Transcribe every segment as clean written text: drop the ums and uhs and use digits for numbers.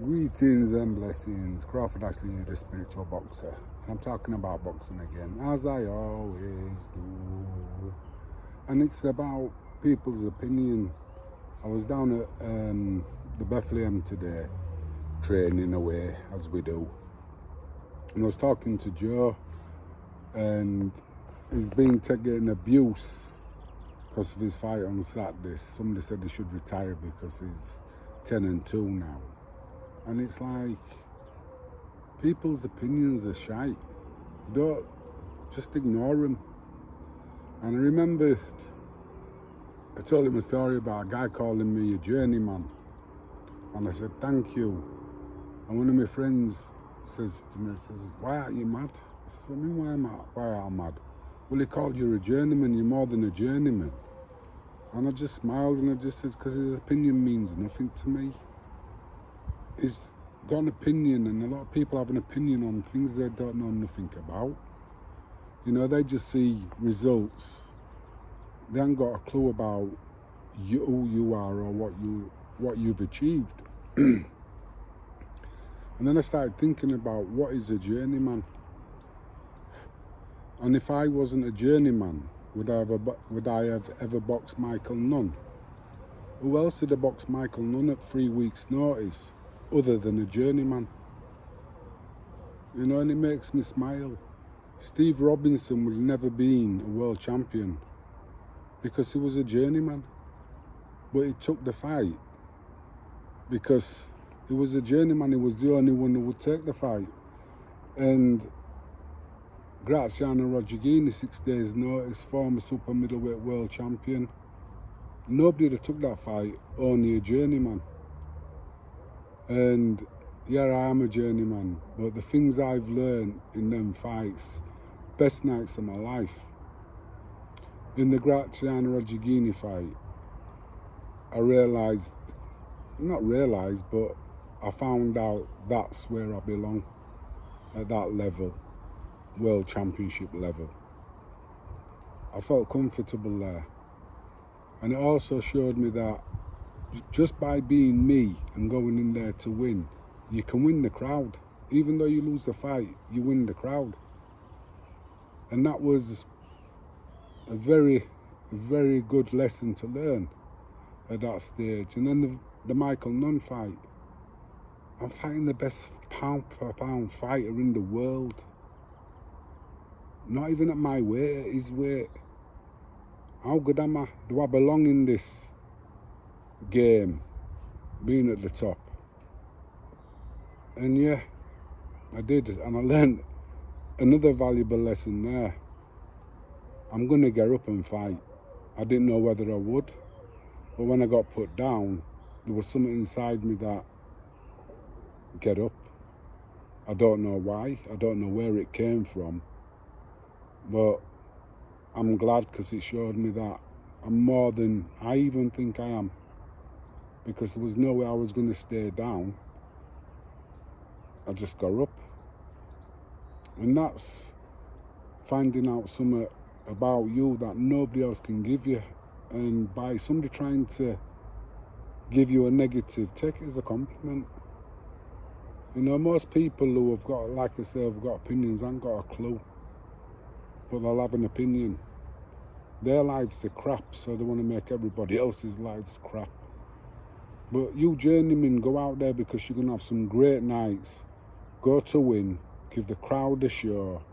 Greetings and blessings. Crawford Ashley, the spiritual boxer. I'm talking about boxing again, as I always do. And it's about people's opinion. I was down at the Bethlehem today, training away, as we do. And I was talking to Joe, and he's been getting abuse because of his fight on Saturday. Somebody said he should retire because he's 10-2 now. And it's like, people's opinions are shite. Don't, just ignore them. And I remember, I told him a story about a guy calling me a journeyman. And I said, thank you. And one of my friends says to me, why aren't you mad? I said, what do you mean, why am I mad? Well, he called you a journeyman, you're more than a journeyman. And I just smiled and I just said, because his opinion means nothing to me. He's got an opinion, and a lot of people have an opinion on things they don't know nothing about. You know, they just see results. They haven't got a clue about who you are or what you've achieved. And then I started thinking about what is a journeyman. And if I wasn't a journeyman, would I have ever boxed Michael Nunn? Who else did I box Michael Nunn at 3 weeks' notice, other than a journeyman? You know, and it makes me smile. Steve Robinson would have never been a world champion because he was a journeyman. But he took the fight because he was a journeyman. He was the only one who would take the fight. And Graziano Rodriguez, 6 days notice, former super middleweight world champion. Nobody would have took that fight, only a journeyman. And yeah, I am a journeyman, but the things I've learned in them fights, best nights of my life. In the Graziano Rodriguez fight, I but I found out that's where I belong, at that level, world championship level. I felt comfortable there. And it also showed me that just by being me and going in there to win, you can win the crowd. Even though you lose the fight, you win the crowd. And that was a very, very good lesson to learn at that stage. And then the Michael Nunn fight, I'm fighting the best pound-for-pound fighter in the world. Not even at my weight, at his weight. How good am I? Do I belong in this game, being at the top? And yeah, I did, and I learned another valuable lesson there. I'm gonna get up and fight. I didn't know whether I would, but when I got put down, there was something inside me that, get up. I don't know why, I don't know where it came from, but I'm glad because it showed me that I'm more than I even think I am, because there was no way I was going to stay down. I just got up. And that's finding out something about you that nobody else can give you. And by somebody trying to give you a negative, take it as a compliment. You know, most people who have got, like I say, have got opinions, haven't got a clue. But they'll have an opinion. Their lives are crap, so they want to make everybody else's lives crap. But you journeymen, go out there because you're going to have some great nights. Go to win, give the crowd a show.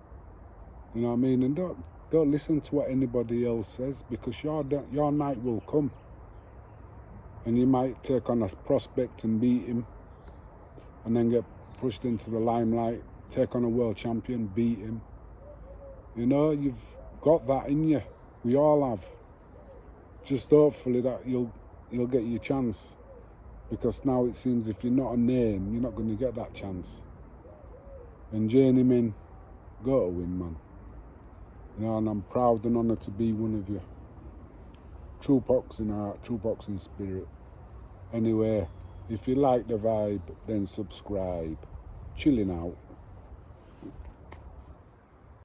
You know what I mean? And don't listen to what anybody else says, because your night will come. And you might take on a prospect and beat him, and then get pushed into the limelight, take on a world champion, beat him. You know, you've got that in you. We all have. Just hopefully that you'll get your chance. Because now it seems if you're not a name, you're not going to get that chance. And journeymen, go to win, man. You know, and I'm proud and honoured to be one of you. True boxing heart, true boxing spirit. Anyway, if you like the vibe, then subscribe. Chilling out.